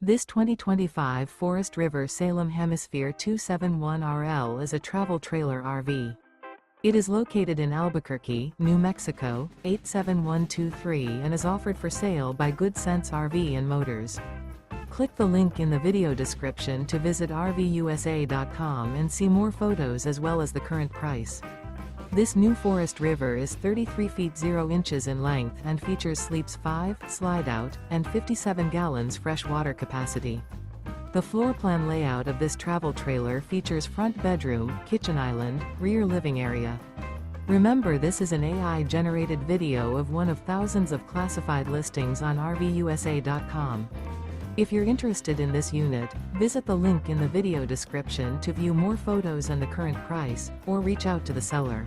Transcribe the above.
This 2025 Forest River Salem Hemisphere 271RL is a travel trailer RV. It is located in Albuquerque, New Mexico, 87123 and is offered for sale by Good Sense RV and Motors. Click the link in the video description to visit RVUSA.com and see more photos as well as the current price. This new Forest River is 33 feet 0 inches in length and features sleeps 5, slide-out, and 57 gallons fresh water capacity. The floor plan layout of this travel trailer features front bedroom, kitchen island, rear living area. Remember, this is an AI-generated video of one of thousands of classified listings on RVUSA.com. If you're interested in this unit, visit the link in the video description to view more photos and the current price, or reach out to the seller.